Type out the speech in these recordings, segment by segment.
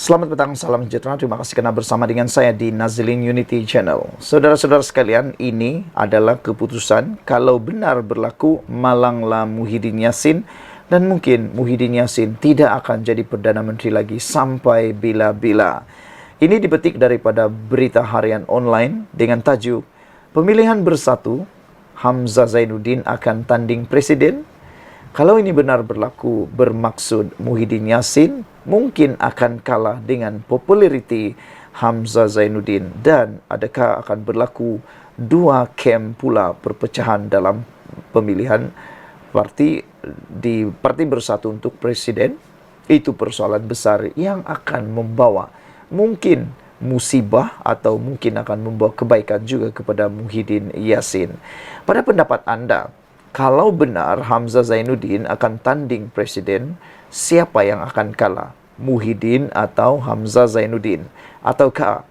Selamat petang, salam sejahtera. Terima kasih karena bersama dengan saya di Nazilin Unity Channel. Saudara-saudara sekalian, ini adalah keputusan kalau benar berlaku malanglah Muhyiddin Yassin, dan mungkin Muhyiddin Yassin tidak akan jadi Perdana Menteri lagi sampai bila-bila. Ini dipetik daripada berita harian online dengan tajuk Pemilihan Bersatu, Hamzah Zainuddin akan tanding Presiden. Kalau ini benar berlaku, bermaksud Muhyiddin Yassin mungkin akan kalah dengan populariti Hamzah Zainuddin, dan adakah akan berlaku dua camp pula perpecahan dalam pemilihan parti Bersatu untuk Presiden. Itu persoalan besar yang akan membawa mungkin musibah atau mungkin akan membawa kebaikan juga kepada Muhyiddin Yassin. Pada pendapat anda, kalau benar Hamzah Zainuddin akan tanding Presiden, siapa yang akan kalah? Muhyiddin atau Hamzah Zainuddin? Ataukah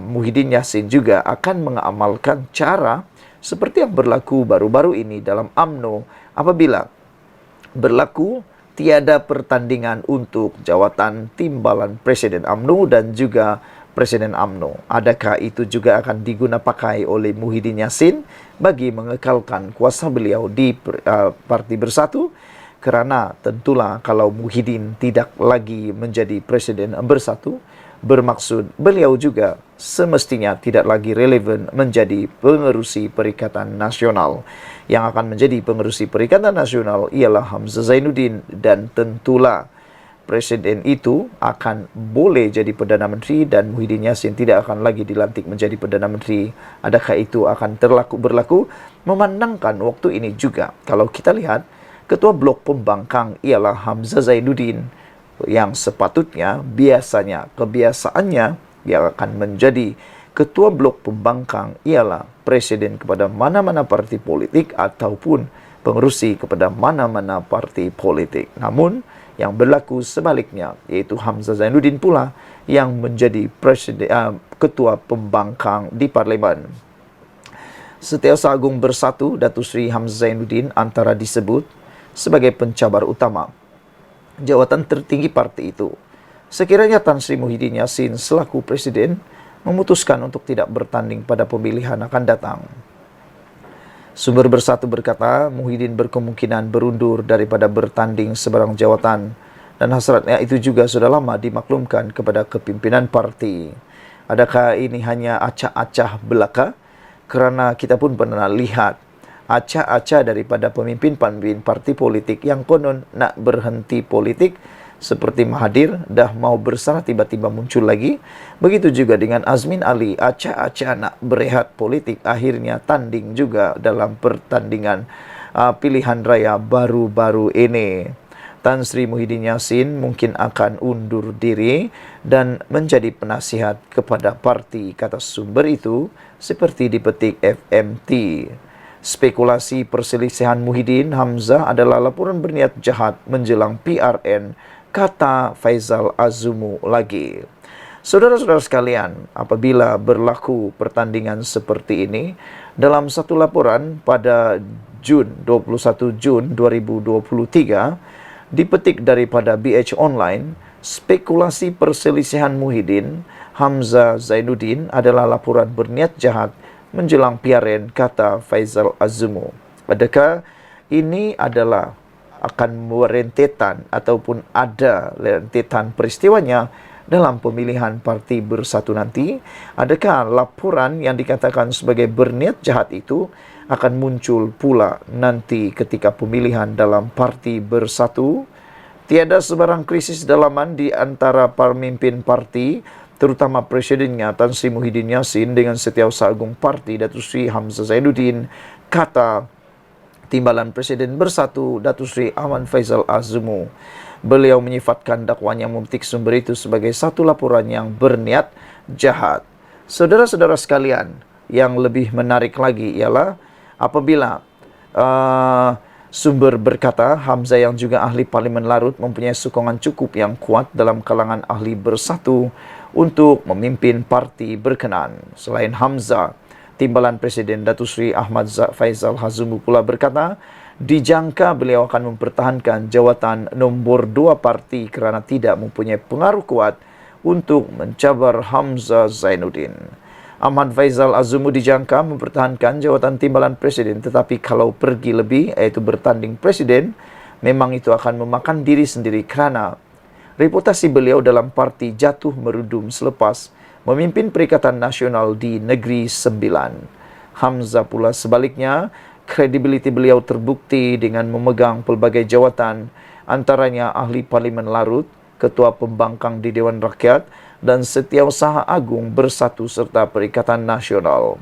Muhyiddin Yassin juga akan mengamalkan cara seperti yang berlaku baru-baru ini dalam UMNO apabila berlaku tiada pertandingan untuk jawatan timbalan Presiden UMNO dan juga Presiden UMNO? Adakah itu juga akan digunakan pakai oleh Muhyiddin Yassin bagi mengekalkan kuasa beliau di Parti Bersatu? Kerana tentulah kalau Muhyiddin tidak lagi menjadi Presiden Bersatu, bermaksud beliau juga semestinya tidak lagi relevan menjadi pengerusi Perikatan Nasional. Yang akan menjadi pengerusi Perikatan Nasional ialah Hamzah Zainuddin, dan tentulah Presiden itu akan boleh jadi Perdana Menteri dan Muhyiddin Yassin tidak akan lagi dilantik menjadi Perdana Menteri. Adakah itu akan berlaku? Memandangkan waktu ini juga, kalau kita lihat, Ketua Blok Pembangkang ialah Hamzah Zainuddin, yang sepatutnya kebiasaannya yang akan menjadi Ketua Blok Pembangkang ialah Presiden kepada mana-mana parti politik ataupun pengerusi kepada mana-mana parti politik. Namun yang berlaku sebaliknya, yaitu Hamzah Zainuddin pula yang menjadi Ketua Pembangkang di Parlimen. Setiausaha Agung Bersatu Datuk Seri Hamzah Zainuddin antara disebut sebagai pencabar utama jawatan tertinggi parti itu. Sekiranya Tan Sri Muhyiddin Yassin selaku Presiden memutuskan untuk tidak bertanding pada pemilihan akan datang, sumber Bersatu berkata Muhyiddin berkemungkinan berundur daripada bertanding sebarang jawatan, dan hasratnya itu juga sudah lama dimaklumkan kepada kepimpinan parti. Adakah ini hanya acah-acah belaka? Kerana kita pun pernah lihat acah-acah daripada pemimpin-pemimpin parti politik yang konon nak berhenti politik, seperti Mahathir dah mau bersalah tiba-tiba muncul lagi. Begitu juga dengan Azmin Ali, acah-acah nak berehat politik, akhirnya tanding juga dalam pertandingan pilihan raya baru-baru ini. Tan Sri Muhyiddin Yassin mungkin akan undur diri dan menjadi penasihat kepada parti, kata sumber itu, seperti dipetik FMT. Spekulasi perselisihan Muhyiddin Hamzah adalah laporan berniat jahat menjelang PRN, kata Faizal Azumu lagi. Saudara-saudara sekalian, apabila berlaku pertandingan seperti ini, dalam satu laporan pada 21 Jun 2023, dipetik daripada BH Online, spekulasi perselisihan Muhyiddin Hamzah Zainuddin adalah laporan berniat jahat menjelang PRN, kata Faizal Azumu. Adakah ini adalah akan merentetan ataupun ada rentetan peristiwanya dalam pemilihan Parti Bersatu nanti? Adakah laporan yang dikatakan sebagai berniat jahat itu akan muncul pula nanti ketika pemilihan dalam Parti Bersatu? Tiada sebarang krisis dalaman di antara pemimpin parti, terutama Presidennya Tan Sri Muhyiddin Yassin dengan Setiausaha Agung Parti Datuk Seri Hamzah Zainuddin, kata Timbalan Presiden Bersatu Datuk Seri Ahmad Faizal Azumu. Beliau menyifatkan dakwaan yang memetik sumber itu sebagai satu laporan yang berniat jahat. Saudara-saudara sekalian, yang lebih menarik lagi ialah apabila sumber berkata Hamzah yang juga ahli Parlimen Larut mempunyai sokongan cukup yang kuat dalam kalangan ahli Bersatu untuk memimpin parti berkenan. Selain Hamzah, Timbalan Presiden Datuk Seri Ahmad Faizal Azumu pula berkata dijangka beliau akan mempertahankan jawatan nombor 2 parti kerana tidak mempunyai pengaruh kuat untuk mencabar Hamzah Zainuddin. Ahmad Faizal Azumu dijangka mempertahankan jawatan timbalan presiden, tetapi kalau pergi lebih, yaitu bertanding presiden, memang itu akan memakan diri sendiri kerana reputasi beliau dalam parti jatuh merudum selepas memimpin Perikatan Nasional di Negeri Sembilan. Hamzah pula sebaliknya, kredibiliti beliau terbukti dengan memegang pelbagai jawatan, antaranya Ahli Parlimen Larut, Ketua Pembangkang di Dewan Rakyat, dan Setiausaha Agung Bersatu serta Perikatan Nasional.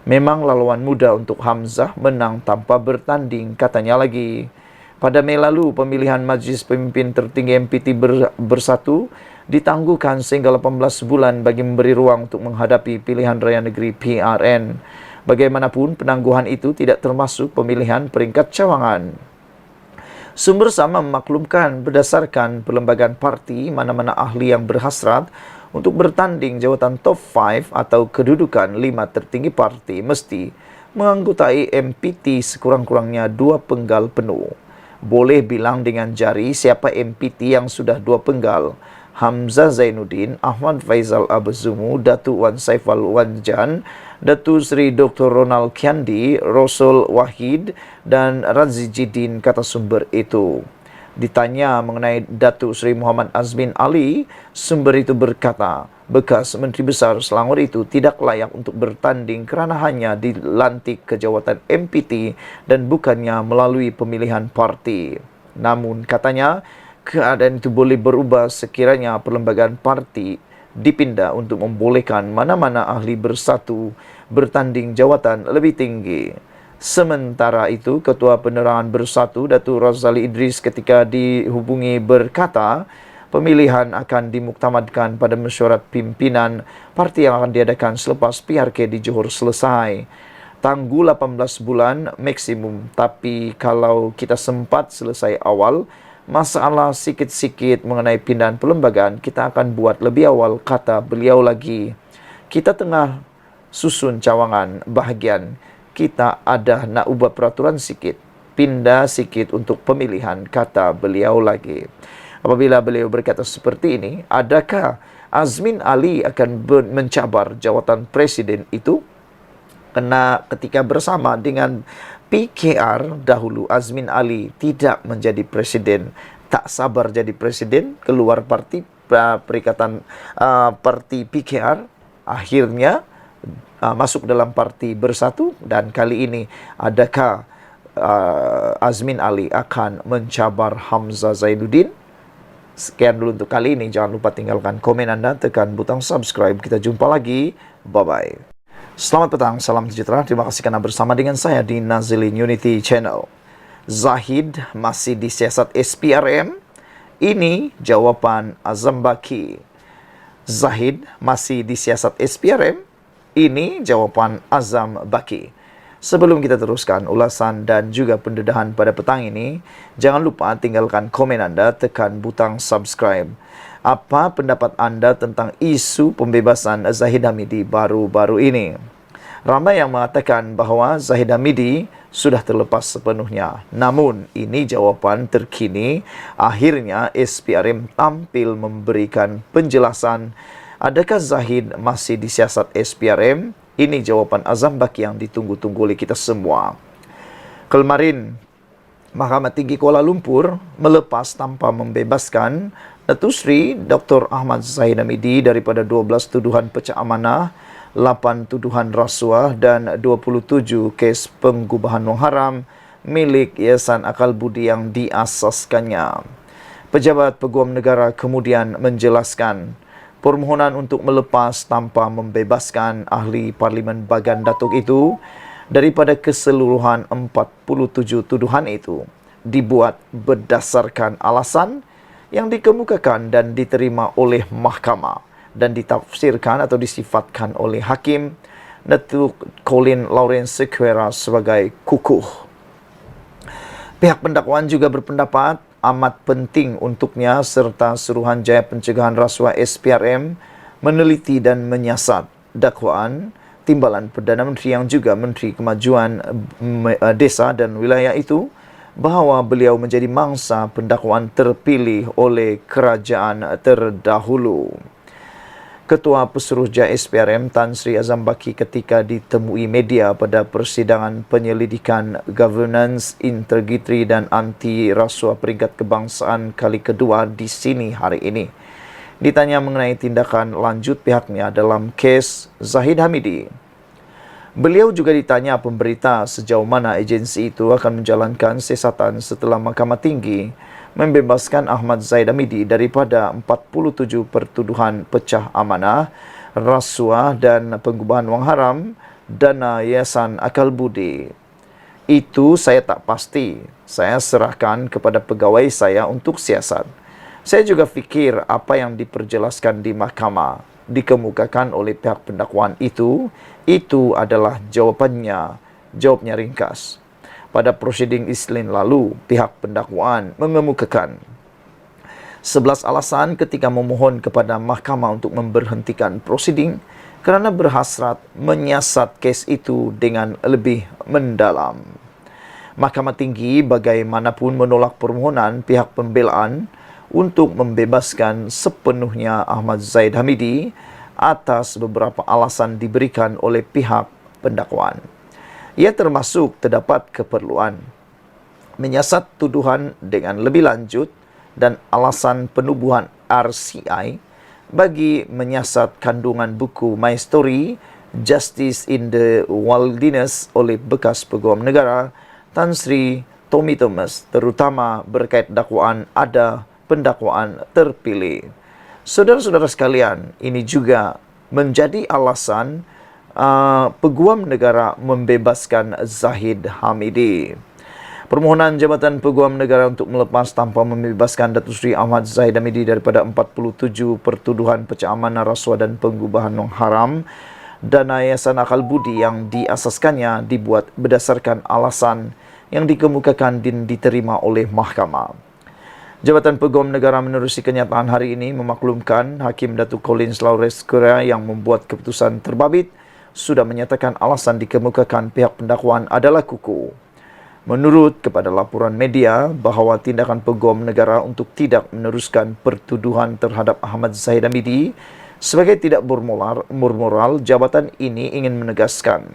Memang laluan mudah untuk Hamzah menang tanpa bertanding, katanya lagi. Pada Mei lalu, pemilihan Majlis Pemimpin Tertinggi MPT Bersatu ditangguhkan sehingga 18 bulan bagi memberi ruang untuk menghadapi pilihan raya negeri PRN. Bagaimanapun, penangguhan itu tidak termasuk pemilihan peringkat cawangan. Sumber sama memaklumkan berdasarkan perlembagaan parti, mana-mana ahli yang berhasrat untuk bertanding jawatan top 5 atau kedudukan 5 tertinggi parti mesti menganggotai MPT sekurang-kurangnya 2 penggal penuh. Boleh bilang dengan jari siapa MPT yang sudah 2 penggal. Hamzah Zainuddin, Ahmad Faizal Azumu, Datuk Wan Saifal Wanjan, Datuk Seri Dr. Ronald Kiandi, Rosul Wahid, dan Razijidin, kata sumber itu. Ditanya mengenai Datuk Seri Muhammad Azmin Ali, sumber itu berkata, bekas Menteri Besar Selangor itu tidak layak untuk bertanding kerana hanya dilantik ke jawatan MPT dan bukannya melalui pemilihan parti. Namun, katanya, keadaan itu boleh berubah sekiranya perlembagaan parti dipindah untuk membolehkan mana-mana ahli bersatu bertanding jawatan lebih tinggi. Sementara itu, Ketua Penerangan Bersatu Datuk Razali Idris ketika dihubungi berkata, pemilihan akan dimuktamadkan pada mesyuarat pimpinan parti yang akan diadakan selepas PRK di Johor selesai. Tangguh 18 bulan maksimum, tapi kalau kita sempat selesai awal, masalah sikit-sikit mengenai pindahan perlembagaan kita akan buat lebih awal, kata beliau lagi. Kita tengah susun cawangan bahagian. Kita ada nak ubah peraturan sikit, pindah sikit untuk pemilihan, kata beliau lagi. Apabila beliau berkata seperti ini, adakah Azmin Ali akan mencabar jawatan presiden itu? Kerana ketika bersama dengan PKR dahulu, Azmin Ali tidak menjadi presiden, tak sabar jadi presiden, keluar parti Perikatan parti PKR, akhirnya masuk dalam parti Bersatu, dan kali ini adakah Azmin Ali akan mencabar Hamzah Zainuddin? Sekian dulu untuk kali ini. Jangan lupa tinggalkan komen anda, tekan butang subscribe. Kita jumpa lagi. Bye-bye. Selamat petang, salam sejahtera. Terima kasih kerana bersama dengan saya di Nazilin Unity Channel. Zahid masih disiasat SPRM? Ini jawapan Azam Baki. Zahid masih disiasat SPRM? Ini jawapan Azam Baki. Sebelum kita teruskan ulasan dan juga pendedahan pada petang ini, jangan lupa tinggalkan komen anda, tekan butang subscribe. Apa pendapat anda tentang isu pembebasan Zahid Hamidi baru-baru ini? Ramai yang mengatakan bahawa Zahid Hamidi sudah terlepas sepenuhnya. Namun, ini jawapan terkini. Akhirnya, SPRM tampil memberikan penjelasan. Adakah Zahid masih disiasat SPRM? Ini jawapan Azam Baki yang ditunggu-tunggu oleh kita semua. Kemarin, Mahkamah Tinggi Kuala Lumpur melepas tanpa membebaskan Datuk Seri Dr. Ahmad Zahid Hamidi daripada 12 tuduhan pecah amanah, 8 tuduhan rasuah dan 27 kes penggubahan wang haram milik Yayasan Akal Budi yang diasaskannya. Pejabat Peguam Negara kemudian menjelaskan permohonan untuk melepas tanpa membebaskan ahli Parlimen Bagan Datuk itu daripada keseluruhan 47 tuduhan itu dibuat berdasarkan alasan yang dikemukakan dan diterima oleh mahkamah dan ditafsirkan atau disifatkan oleh Hakim Datuk Colin Lawrence Sequeira sebagai kukuh. Pihak pendakwaan juga berpendapat amat penting untuknya serta Suruhanjaya Pencegahan Rasuah SPRM meneliti dan menyiasat dakwaan timbalan Perdana Menteri yang juga Menteri Kemajuan Desa dan Wilayah itu bahawa beliau menjadi mangsa pendakwaan terpilih oleh kerajaan terdahulu. Ketua Pesuruhjaya SPRM Tan Sri Azam Baki ketika ditemui media pada persidangan penyelidikan Governance, Integriti dan Anti Rasuah Peringkat Kebangsaan kali kedua di sini hari ini. Ditanya mengenai tindakan lanjut pihaknya dalam kes Zahid Hamidi. Beliau juga ditanya pemberita sejauh mana agensi itu akan menjalankan siasatan setelah Mahkamah Tinggi membebaskan Ahmad Zahid Hamidi daripada 47 pertuduhan pecah amanah, rasuah dan pengubahan wang haram dana Yayasan Akal Budi. Itu saya tak pasti. Saya serahkan kepada pegawai saya untuk siasat. Saya juga fikir apa yang diperjelaskan di mahkamah, dikemukakan oleh pihak pendakwaan itu adalah jawabnya ringkas. Pada prosiding Isnin lalu, pihak pendakwaan mengemukakan 11 alasan ketika memohon kepada mahkamah untuk memberhentikan prosiding kerana berhasrat menyiasat kes itu dengan lebih mendalam. Mahkamah Tinggi bagaimanapun menolak permohonan pihak pembelaan untuk membebaskan sepenuhnya Ahmad Zahid Hamidi atas beberapa alasan diberikan oleh pihak pendakwaan. Ia termasuk terdapat keperluan menyiasat tuduhan dengan lebih lanjut dan alasan penubuhan RCI bagi menyiasat kandungan buku My Story Justice in the Wilderness oleh bekas Peguam Negara Tan Sri Tommy Thomas, terutama berkait dakwaan ada pendakwaan terpilih. Saudara-saudara sekalian, ini juga menjadi alasan Peguam Negara membebaskan Zahid Hamidi. Permohonan Jabatan Peguam Negara untuk melepas tanpa membebaskan Datuk Seri Ahmad Zahid Hamidi daripada 47 pertuduhan pecah amanah, rasuah dan pengubahan wang haram dana Yayasan Akal Budi yang diasaskannya dibuat berdasarkan alasan yang dikemukakan dan diterima oleh mahkamah. Jabatan Peguam Negara menerusi kenyataan hari ini memaklumkan Hakim Datuk Collins Lawrence Korea yang membuat keputusan terbabit sudah menyatakan alasan dikemukakan pihak pendakwaan adalah kukuh. Menurut kepada laporan media bahawa tindakan Peguam Negara untuk tidak meneruskan pertuduhan terhadap Ahmad Zahid Hamidi sebagai tidak bermoral, jabatan ini ingin menegaskan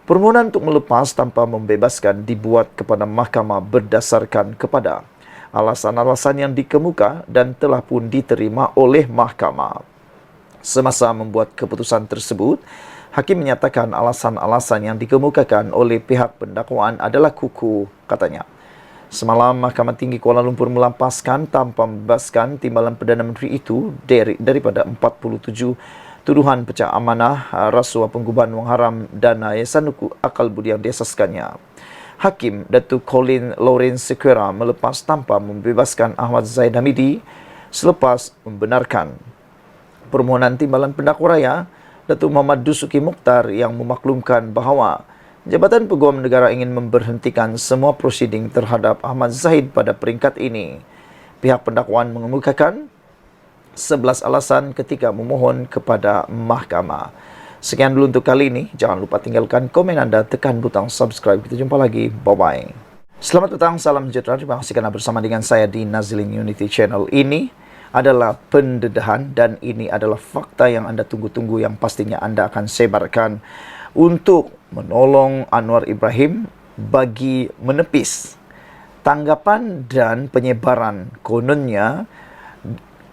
permohonan untuk melepas tanpa membebaskan dibuat kepada mahkamah berdasarkan kepada alasan-alasan yang dikemuka dan telah pun diterima oleh mahkamah. Semasa membuat keputusan tersebut, Hakim menyatakan alasan-alasan yang dikemukakan oleh pihak pendakwaan adalah kukuh, katanya. Semalam, Mahkamah Tinggi Kuala Lumpur melepaskan tanpa membebaskan timbalan Perdana Menteri itu daripada 47 tuduhan pecah amanah, rasuah, pengubahan wang haram dana Yayasan Akal Budi yang diasaskannya. Hakim Datuk Colin Lawrence Sequeira melepas tanpa membebaskan Ahmad Zahid Hamidi selepas membenarkan permohonan timbalan pendakwa raya Datuk Muhammad Dusuki Mukhtar yang memaklumkan bahawa Jabatan Peguam Negara ingin memberhentikan semua prosiding terhadap Ahmad Zahid pada peringkat ini. Pihak pendakwaan mengemukakan 11 alasan ketika memohon kepada mahkamah. Sekian dulu untuk kali ini. Jangan lupa tinggalkan komen anda, tekan butang subscribe. Kita jumpa lagi. Bye-bye. Selamat petang, salam sejahtera. Terima kasih kerana bersama dengan saya di Nazilin Unity Channel. Ini adalah pendedahan dan ini adalah fakta yang anda tunggu-tunggu yang pastinya anda akan sebarkan untuk menolong Anwar Ibrahim bagi menepis tanggapan dan penyebaran kononnya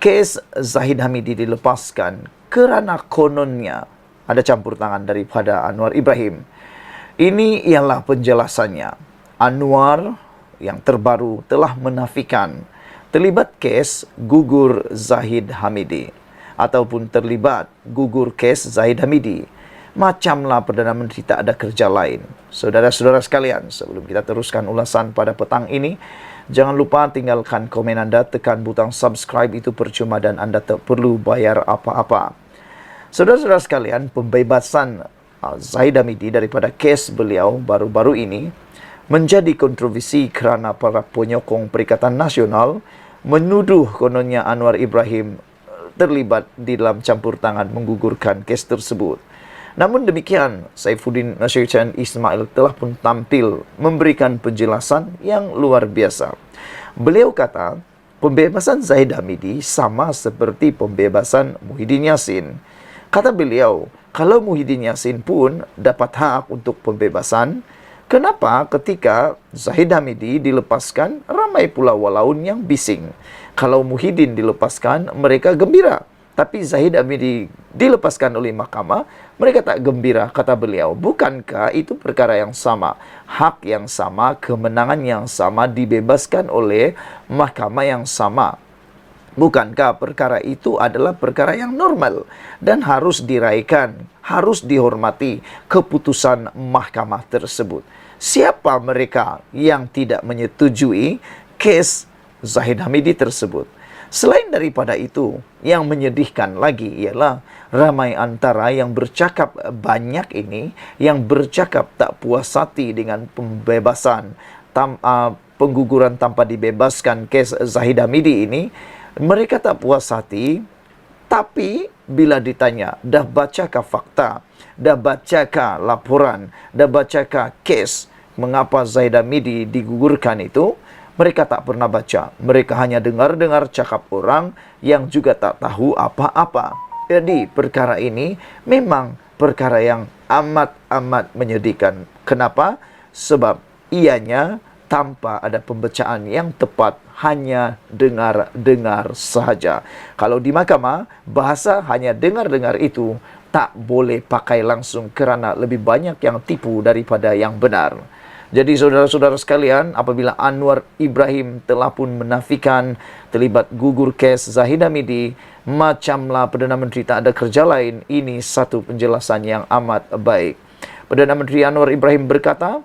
kes Zahid Hamidi dilepaskan kerana kononnya ada campur tangan daripada Anwar Ibrahim. Ini ialah penjelasannya. Anwar yang terbaru telah menafikan terlibat kes gugur Zahid Hamidi ataupun terlibat gugur kes Zahid Hamidi. Macamlah Perdana Menteri tak ada kerja lain. Saudara-saudara sekalian, sebelum kita teruskan ulasan pada petang ini, jangan lupa tinggalkan komen anda, tekan butang subscribe, itu percuma dan anda tak perlu bayar apa-apa. Saudara-saudara sekalian, pembebasan Zahid Hamidi daripada kes beliau baru-baru ini menjadi kontroversi kerana para penyokong Perikatan Nasional menuduh kononnya Anwar Ibrahim terlibat di dalam campur tangan menggugurkan kes tersebut. Namun demikian, Saifuddin Nasir Ismail telah pun tampil memberikan penjelasan yang luar biasa. Beliau kata, Pembebasan Zahid Hamidi sama seperti pembebasan Muhyiddin Yassin. Kata beliau, kalau Muhyiddin Yassin pun dapat hak untuk pembebasan, kenapa ketika Zahid Hamidi dilepaskan, ramai pula walaun yang bising. Kalau Muhyiddin dilepaskan, mereka gembira. Tapi Zahid Hamidi dilepaskan oleh mahkamah, mereka tak gembira, kata beliau. Bukankah itu perkara yang sama? Hak yang sama, kemenangan yang sama, dibebaskan oleh mahkamah yang sama. Bukankah perkara itu adalah perkara yang normal dan harus diraikan, harus dihormati keputusan mahkamah tersebut? Siapa mereka yang tidak menyetujui kes Zahid Hamidi tersebut? Selain daripada itu, yang menyedihkan lagi ialah ramai antara yang bercakap banyak ini, yang bercakap tak puas hati dengan pembebasan, pengguguran tanpa dibebaskan kes Zahid Hamidi ini. Mereka tak puas hati, tapi bila ditanya, dah bacakah fakta, dah bacakah laporan, dah bacakah kes mengapa Zahid Hamidi digugurkan itu, mereka tak pernah baca. Mereka hanya dengar-dengar cakap orang yang juga tak tahu apa-apa. Jadi perkara ini memang perkara yang amat-amat menyedihkan. Kenapa? Sebab ianya tanpa ada pembacaan yang tepat, hanya dengar-dengar sahaja. Kalau di mahkamah, bahasa hanya dengar-dengar itu tak boleh pakai langsung kerana lebih banyak yang tipu daripada yang benar. Jadi saudara-saudara sekalian, apabila Anwar Ibrahim telah pun menafikan terlibat gugur kes Zahid Hamidi, macamlah Perdana Menteri tak ada kerja lain, ini satu penjelasan yang amat baik. Perdana Menteri Anwar Ibrahim berkata,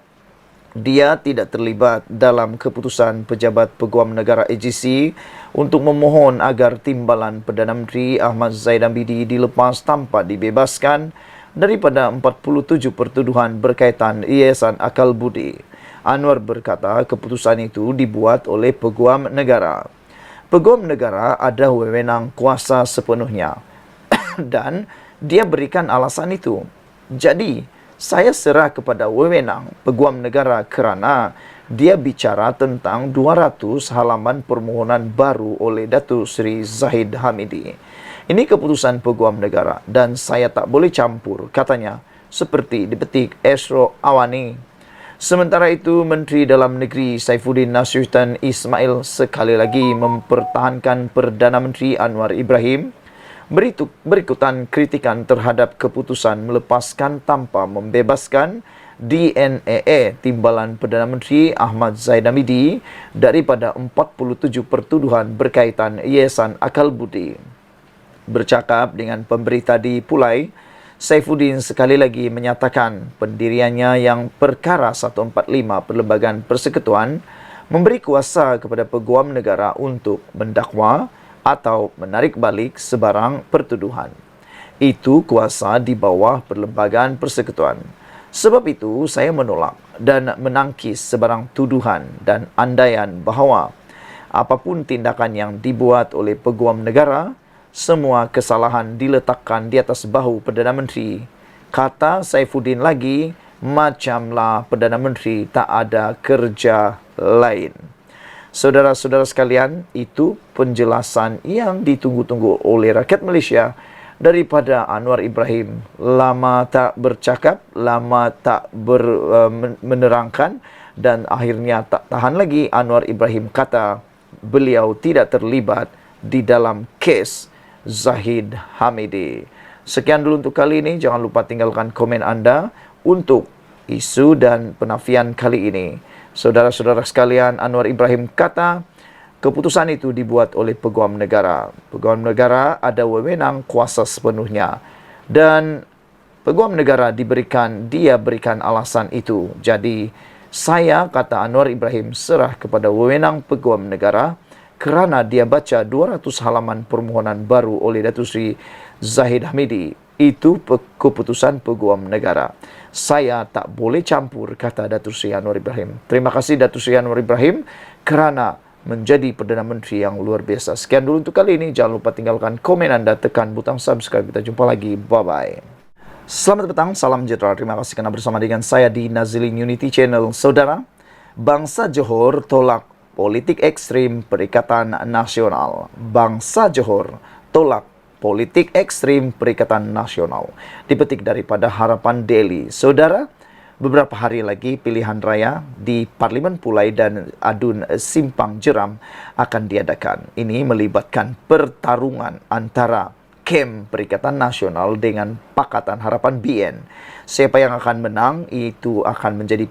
dia tidak terlibat dalam keputusan Pejabat Peguam Negara AGC untuk memohon agar timbalan Perdana Menteri Ahmad Zahid Hamidi dilepas tanpa dibebaskan daripada 47 pertuduhan berkaitan Yayasan Akal Budi. Anwar berkata keputusan itu dibuat oleh Peguam Negara. Peguam Negara ada wewenang kuasa sepenuhnya dan dia berikan alasan itu. Jadi, saya serah kepada wewenang Peguam Negara kerana dia bicara tentang 200 halaman permohonan baru oleh Datuk Seri Zahid Hamidi. Ini keputusan Peguam Negara dan saya tak boleh campur, katanya, seperti dipetik Esro Awani. Sementara itu, Menteri Dalam Negeri Saifuddin Nasution Ismail sekali lagi mempertahankan Perdana Menteri Anwar Ibrahim berikutan kritikan terhadap keputusan melepaskan tanpa membebaskan DNAA timbalan Perdana Menteri Ahmad Zahid Hamidi daripada 47 pertuduhan berkaitan Yayasan Akal Budi. Bercakap dengan pemberita di Pulai, Saifuddin sekali lagi menyatakan pendiriannya yang perkara 145 Perlembagaan Persekutuan memberi kuasa kepada Peguam Negara untuk mendakwa atau menarik balik sebarang pertuduhan. Itu kuasa di bawah Perlembagaan Persekutuan. Sebab itu, saya menolak dan menangkis sebarang tuduhan dan andaian bahawa apapun tindakan yang dibuat oleh Peguam Negara, semua kesalahan diletakkan di atas bahu Perdana Menteri. Kata Saifuddin lagi, macamlah Perdana Menteri tak ada kerja lain. Saudara-saudara sekalian, itu penjelasan yang ditunggu-tunggu oleh rakyat Malaysia daripada Anwar Ibrahim. Lama tak bercakap, lama tak menerangkan dan akhirnya tak tahan lagi Anwar Ibrahim kata beliau tidak terlibat di dalam kes Zahid Hamidi. Sekian dulu untuk kali ini. Jangan lupa tinggalkan komen anda untuk isu dan penafian kali ini. Saudara-saudara sekalian, Anwar Ibrahim kata keputusan itu dibuat oleh Peguam Negara. Peguam Negara ada wewenang kuasa sepenuhnya. Dan Peguam Negara dia berikan alasan itu. Jadi, saya, kata Anwar Ibrahim, serah kepada wewenang Peguam Negara kerana dia baca 200 halaman permohonan baru oleh Datuk Seri Zahid Hamidi. Itu keputusan Peguam Negara. Saya tak boleh campur, kata Datuk Seri Anwar Ibrahim. Terima kasih Datuk Seri Anwar Ibrahim kerana menjadi Perdana Menteri yang luar biasa. Sekian dulu untuk kali ini. Jangan lupa tinggalkan komen anda, tekan butang subscribe. Kita jumpa lagi. Bye-bye. Selamat petang, salam sejahtera. Terima kasih kerana bersama dengan saya di Nazilin Unity Channel. Saudara, bangsa Johor tolak politik ekstrim Perikatan Nasional. Bangsa Johor tolak politik ekstrim Perikatan Nasional. Dipetik daripada Harapan Daily. Saudara, beberapa hari lagi pilihan raya di Parlimen Pulai dan Adun Simpang Jeram akan diadakan. Ini melibatkan pertarungan antara kem Perikatan Nasional dengan Pakatan Harapan BN. Siapa yang akan menang itu akan menjadi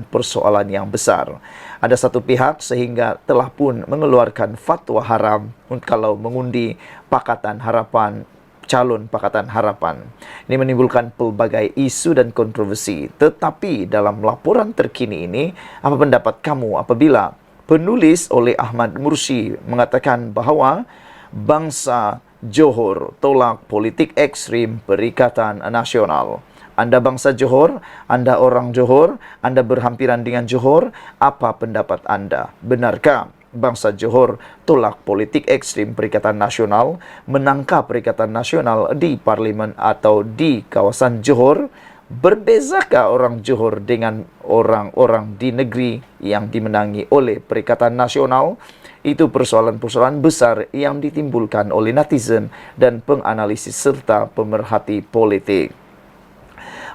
persoalan yang besar. Ada satu pihak sehingga telah pun mengeluarkan fatwa haram kalau mengundi Pakatan Harapan, calon Pakatan Harapan. Ini menimbulkan pelbagai isu dan kontroversi. Tetapi dalam laporan terkini ini, apa pendapat kamu apabila penulis oleh Ahmad Mursi mengatakan bahawa bangsa Johor tolak politik ekstrim Perikatan Nasional? Anda bangsa Johor, Anda orang Johor, Anda berhampiran dengan Johor, apa pendapat Anda? Benarkah bangsa Johor tolak politik ekstrim Perikatan Nasional, menangkap Perikatan Nasional di Parlimen atau di kawasan Johor? Berbezakah orang Johor dengan orang-orang di negeri yang dimenangi oleh Perikatan Nasional? Itu persoalan-persoalan besar yang ditimbulkan oleh netizen dan penganalisis serta pemerhati politik.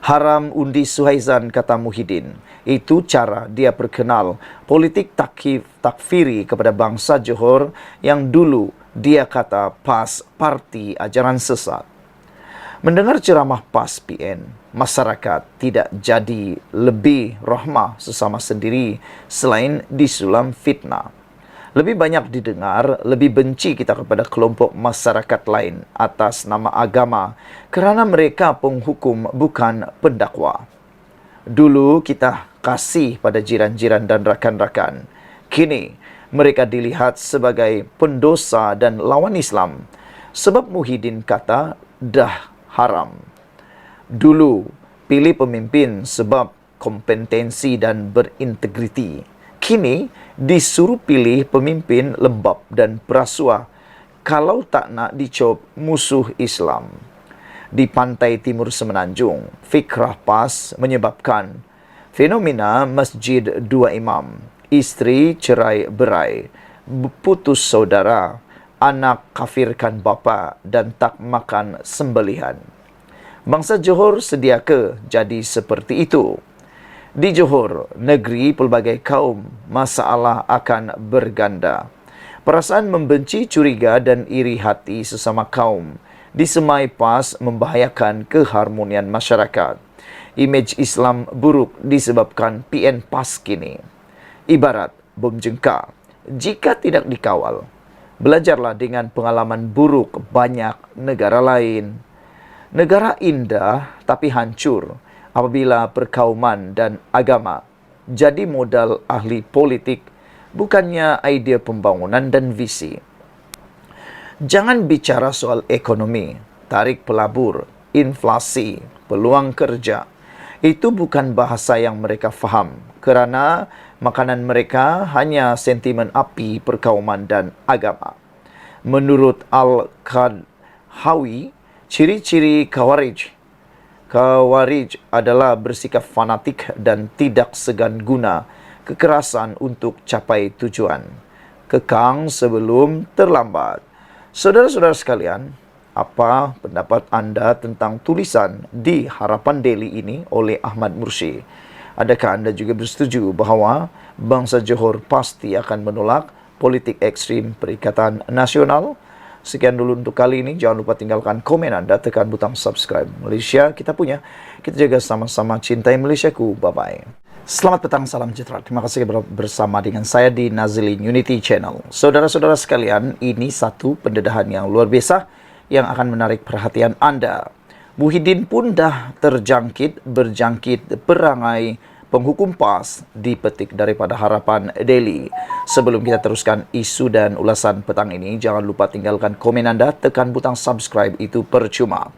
Haram undi Suhaizan, kata Muhyiddin. Itu cara dia perkenal politik takfiri kepada bangsa Johor yang dulu dia kata PAS, parti ajaran sesat. Mendengar ceramah PAS PN, masyarakat tidak jadi lebih rahmah sesama sendiri selain disulam fitnah. Lebih banyak didengar, lebih benci kita kepada kelompok masyarakat lain atas nama agama kerana mereka penghukum bukan pendakwa. Dulu kita kasih pada jiran-jiran dan rakan-rakan. Kini mereka dilihat sebagai pendosa dan lawan Islam. Sebab Muhyiddin kata dah haram. Dulu pilih pemimpin sebab kompetensi dan berintegriti. Kini disuruh pilih pemimpin lembab dan berasuah kalau tak nak dicop musuh Islam. Di pantai timur Semenanjung, fikrah PAS menyebabkan fenomena masjid dua imam, isteri cerai berai, putus saudara, anak kafirkan bapa dan tak makan sembelihan. Bangsa Johor sedia ke jadi seperti itu? Di Johor, negeri pelbagai kaum, masalah akan berganda. Perasaan membenci, curiga dan iri hati sesama kaum disemai PAS membahayakan keharmonian masyarakat. Imej Islam buruk disebabkan PN PAS kini. Ibarat bom jengka, jika tidak dikawal, belajarlah dengan pengalaman buruk banyak negara lain. Negara indah tapi hancur apabila perkauman dan agama jadi modal ahli politik, bukannya idea pembangunan dan visi. Jangan bicara soal ekonomi, tarik pelabur, inflasi, peluang kerja. Itu bukan bahasa yang mereka faham kerana makanan mereka hanya sentimen api perkauman dan agama. Menurut Al-Qadhawi, ciri-ciri Khawarij adalah bersikap fanatik dan tidak segan guna kekerasan untuk capai tujuan. Kekang sebelum terlambat. Saudara-saudara sekalian, apa pendapat anda tentang tulisan di Harapan Daily ini oleh Ahmad Mursi? Adakah anda juga bersetuju bahawa bangsa Johor pasti akan menolak politik ekstrim Perikatan Nasional? Sekian dulu untuk kali ini. Jangan lupa tinggalkan komen anda, tekan butang subscribe. Malaysia kita punya. Kita jaga sama-sama, cintai Malaysiaku. Bye-bye. Selamat petang, salam sejahtera. Terima kasih bersama dengan saya di Nazilin Unity Channel. Saudara-saudara sekalian, ini satu pendedahan yang luar biasa yang akan menarik perhatian anda. Muhyiddin pun dah berjangkit perangai penghukum PAS, dipetik daripada Harapan Daily. Sebelum kita teruskan isu dan ulasan petang ini, jangan lupa tinggalkan komen anda, tekan butang subscribe, itu percuma.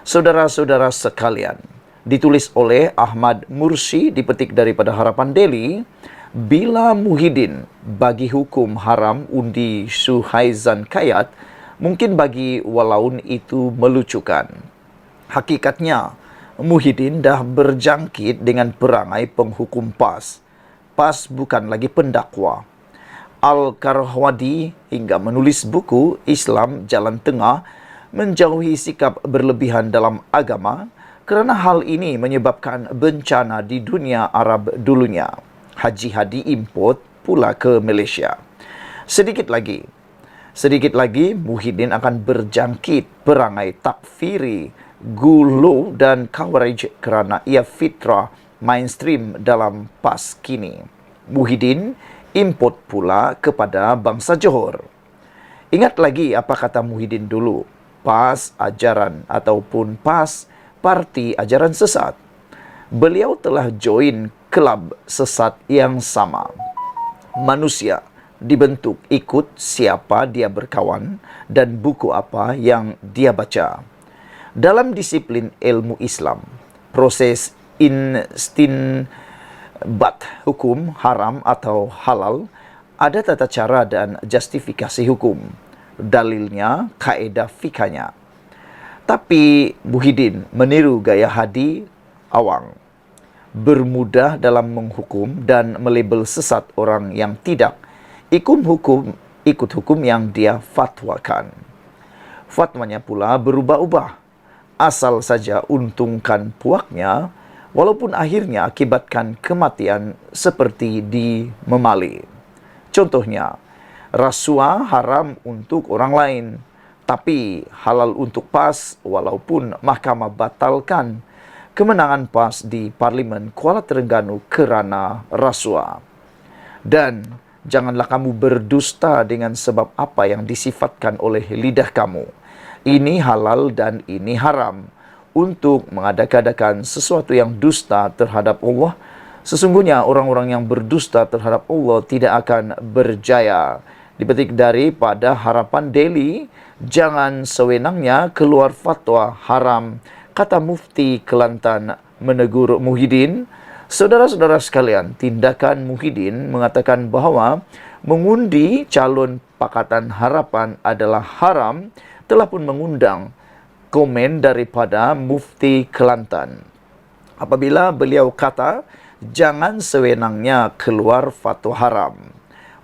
Saudara-saudara sekalian, ditulis oleh Ahmad Mursi, dipetik daripada Harapan Daily. Bila Muhyiddin bagi hukum haram undi Suhaizan Kayat, mungkin bagi walaun itu melucukan. Hakikatnya, Muhyiddin dah berjangkit dengan perangai penghukum PAS. PAS bukan lagi pendakwa. Al-Qarahwadi hingga menulis buku Islam Jalan Tengah, menjauhi sikap berlebihan dalam agama kerana hal ini menyebabkan bencana di dunia Arab dulunya. Haji Hadi import pula ke Malaysia. Sedikit lagi Muhyiddin akan berjangkit perangai takfiri, gulo dan khawarij kerana ia fitrah mainstream dalam PAS kini. Muhyiddin import pula kepada bangsa Johor. Ingat lagi apa kata Muhyiddin dulu? PAS ajaran ataupun PAS parti ajaran sesat. Beliau telah join kelab sesat yang sama. Manusia dibentuk ikut siapa dia berkawan dan buku apa yang dia baca. Dalam disiplin ilmu Islam, proses istinbat hukum haram atau halal ada tata cara dan justifikasi hukum. Dalilnya, kaedah fikahnya. Tapi Muhyiddin meniru gaya Hadi awang, bermudah dalam menghukum dan melabel sesat orang yang tidak ikut hukum yang dia fatwakan. Fatwanya pula berubah-ubah, asal saja untungkan puaknya, walaupun akhirnya akibatkan kematian seperti di Memali. Contohnya, rasuah haram untuk orang lain, tapi halal untuk PAS walaupun mahkamah batalkan kemenangan PAS di Parlimen Kuala Terengganu kerana rasuah. Dan janganlah kamu berdusta dengan sebab apa yang disifatkan oleh lidah kamu. Ini halal dan ini haram. Untuk mengadakan sesuatu yang dusta terhadap Allah, sesungguhnya orang-orang yang berdusta terhadap Allah tidak akan berjaya. Dipetik daripada Harapan Daily, jangan sewenangnya keluar fatwa haram, kata Mufti Kelantan menegur Muhyiddin. Saudara-saudara sekalian, tindakan Muhyiddin mengatakan bahawa mengundi calon Pakatan Harapan adalah haram telah pun mengundang komen daripada Mufti Kelantan. Apabila beliau kata, jangan sewenangnya keluar fatwa haram.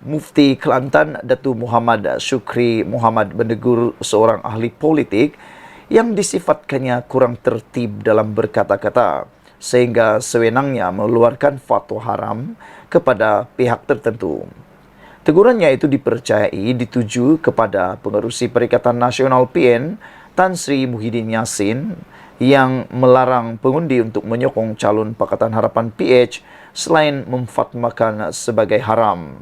Mufti Kelantan Datuk Muhammad Syukri Muhammad menegur seorang ahli politik yang disifatkannya kurang tertib dalam berkata-kata, sehingga sewenangnya mengeluarkan fatwa haram kepada pihak tertentu. Tegurannya itu dipercayai dituju kepada pengerusi Perikatan Nasional PN, Tan Sri Muhyiddin Yassin, yang melarang pengundi untuk menyokong calon Pakatan Harapan PH selain memfatwakan sebagai haram.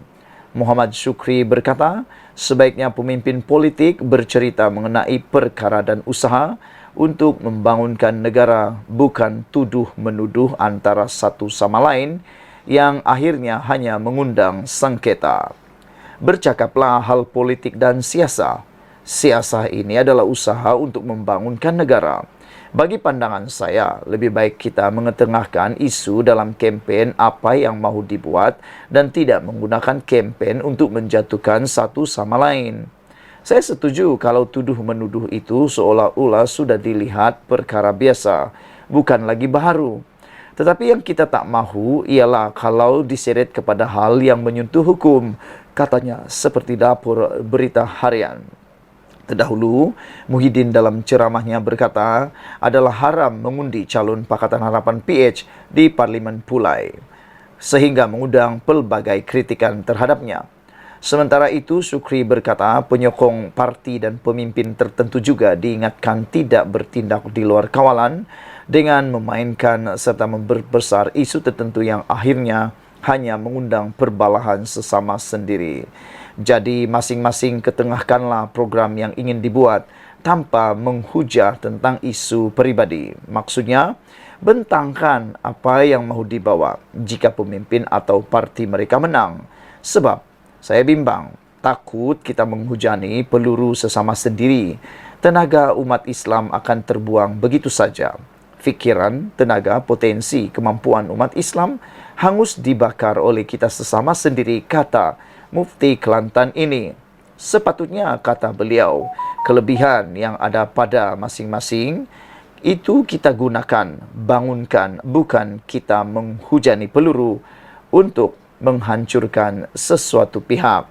Muhammad Syukri berkata, sebaiknya pemimpin politik bercerita mengenai perkara dan usaha untuk membangunkan negara, bukan tuduh-menuduh antara satu sama lain yang akhirnya hanya mengundang sengketa. Bercakaplah hal politik dan siasah. Siasah ini adalah usaha untuk membangunkan negara. Bagi pandangan saya, lebih baik kita mengetengahkan isu dalam kempen apa yang mahu dibuat dan tidak menggunakan kempen untuk menjatuhkan satu sama lain. Saya setuju kalau tuduh-menuduh itu seolah-olah sudah dilihat perkara biasa, bukan lagi baharu. Tetapi yang kita tak mahu ialah kalau diseret kepada hal yang menyentuh hukum, katanya seperti dapur berita harian. Terdahulu, Muhyiddin dalam ceramahnya berkata, adalah haram mengundi calon Pakatan Harapan PH di Parlimen Pulai, sehingga mengundang pelbagai kritikan terhadapnya. Sementara itu, Syukri berkata penyokong parti dan pemimpin tertentu juga diingatkan tidak bertindak di luar kawalan dengan memainkan serta memperbesar isu tertentu yang akhirnya hanya mengundang perbalahan sesama sendiri. Jadi masing-masing ketengahkanlah program yang ingin dibuat tanpa menghujah tentang isu peribadi. Maksudnya, bentangkan apa yang mahu dibawa jika pemimpin atau parti mereka menang. Sebab saya bimbang, takut kita menghujani peluru sesama sendiri. Tenaga umat Islam akan terbuang begitu saja. Fikiran, tenaga, potensi, kemampuan umat Islam hangus dibakar oleh kita sesama sendiri, kata Mufti Kelantan ini. Sepatutnya, kata beliau, kelebihan yang ada pada masing-masing itu kita gunakan, bangunkan, bukan kita menghujani peluru untuk menghancurkan sesuatu pihak.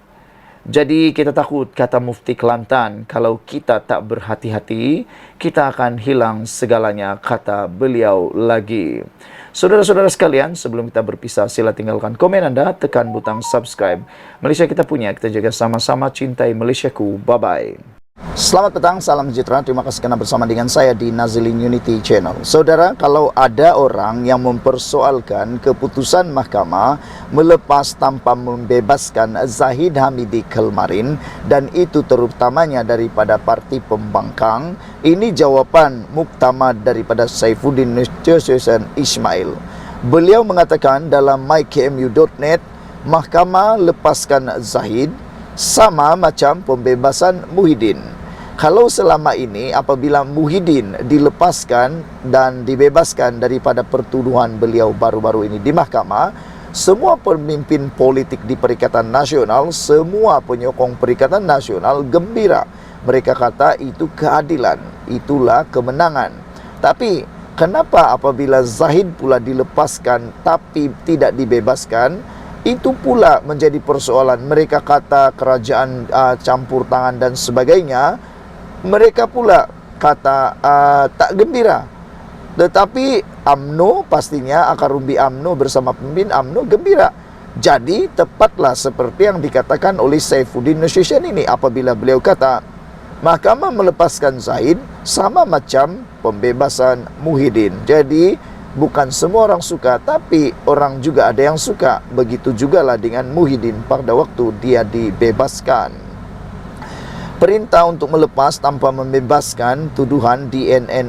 Jadi kita takut, kata Mufti Kelantan, kalau kita tak berhati-hati, kita akan hilang segalanya, kata beliau lagi. Saudara-saudara sekalian, sebelum kita berpisah, sila tinggalkan komen Anda, tekan butang subscribe. Malaysia kita punya, kita jaga sama-sama, cintai Malaysiaku. Bye-bye. Selamat petang, salam sejahtera. Terima kasih kerana bersama dengan saya di Nazilin Unity Channel. Saudara, kalau ada orang yang mempersoalkan keputusan mahkamah melepas tanpa membebaskan Zahid Hamidi kemarin, dan itu terutamanya daripada parti pembangkang, ini jawapan muktamad daripada Saifuddin Nurchezon Ismail. Beliau mengatakan dalam mykmu.net, mahkamah lepaskan Zahid sama macam pembebasan Muhyiddin. Kalau selama ini apabila Muhyiddin dilepaskan dan dibebaskan daripada pertuduhan beliau baru-baru ini di mahkamah, semua pemimpin politik di Perikatan Nasional, semua penyokong Perikatan Nasional gembira. Mereka kata itu keadilan, itulah kemenangan. Tapi kenapa apabila Zahid pula dilepaskan tapi tidak dibebaskan? Itu pula menjadi persoalan. Mereka kata kerajaan campur tangan dan sebagainya. Mereka pula kata tak gembira. Tetapi UMNO pastinya, akar umbi UMNO bersama pemimpin UMNO gembira. Jadi tepatlah seperti yang dikatakan oleh Saifuddin Nurchezon ini apabila beliau kata mahkamah melepaskan Zahid sama macam pembebasan Muhyiddin. Jadi bukan semua orang suka, tapi orang juga ada yang suka. Begitu jugalah dengan Muhyiddin pada waktu dia dibebaskan. Perintah untuk melepas tanpa membebaskan tuduhan DNA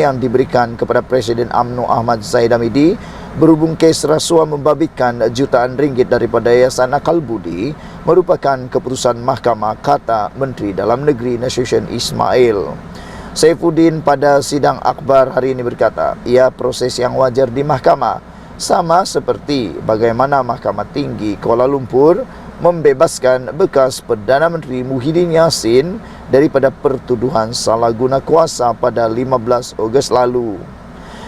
yang diberikan kepada Presiden UMNO Ahmad Zahid Hamidi berhubung kes rasuah membabitkan jutaan ringgit daripada Yayasan Akal Budi merupakan keputusan mahkamah, kata Menteri Dalam Negeri Nurchezon Ismail. Saifuddin pada sidang akbar hari ini berkata, ia proses yang wajar di mahkamah, sama seperti bagaimana Mahkamah Tinggi Kuala Lumpur membebaskan bekas Perdana Menteri Muhyiddin Yassin daripada pertuduhan salah guna kuasa pada 15 Ogos lalu.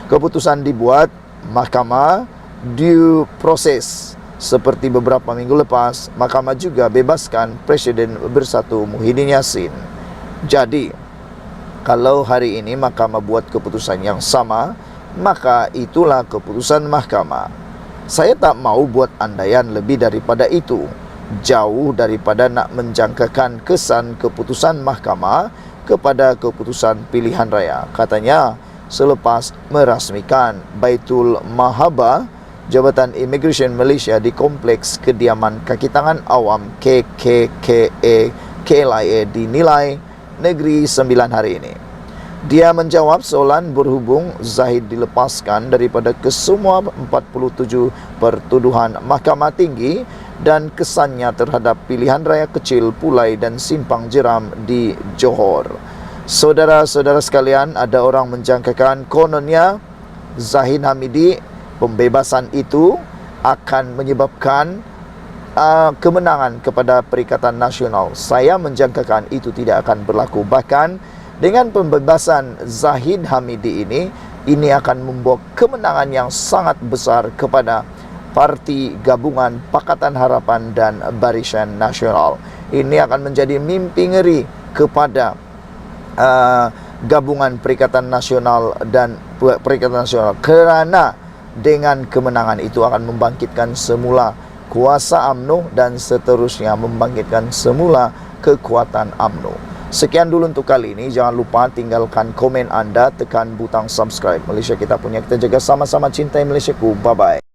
Keputusan dibuat mahkamah due process. Seperti beberapa minggu lepas, mahkamah juga bebaskan Presiden Bersatu Muhyiddin Yassin. Jadi kalau hari ini mahkamah buat keputusan yang sama, maka itulah keputusan mahkamah. Saya tak mau buat andaian lebih daripada itu. Jauh daripada nak menjangkakan kesan keputusan mahkamah kepada keputusan pilihan raya. Katanya, selepas merasmikan Baitul Mahabah, Jabatan Immigration Malaysia di Kompleks Kediaman Kaki Tangan Awam KKKA dinilai Negeri 9 hari ini. Dia menjawab soalan berhubung Zahid dilepaskan daripada kesemua 47 pertuduhan Mahkamah Tinggi dan kesannya terhadap pilihan raya kecil Pulai dan Simpang Jeram di Johor. Saudara-saudara sekalian, ada orang menjangkakan kononnya Zahid Hamidi pembebasan itu akan menyebabkan kemenangan kepada Perikatan Nasional. Saya menjangkakan itu tidak akan berlaku. Bahkan dengan pembebasan Zahid Hamidi ini akan membawa kemenangan yang sangat besar kepada Parti Gabungan Pakatan Harapan dan Barisan Nasional. Ini akan menjadi mimpi ngeri kepada Gabungan Perikatan Nasional dan Perikatan Nasional, kerana dengan kemenangan itu akan membangkitkan semula kuasa UMNO dan seterusnya membangkitkan semula kekuatan UMNO. Sekian dulu untuk kali ini. Jangan lupa tinggalkan komen Anda, tekan butang subscribe. Malaysia kita punya, kita jaga sama-sama, cintai Malaysiaku. Bye-bye.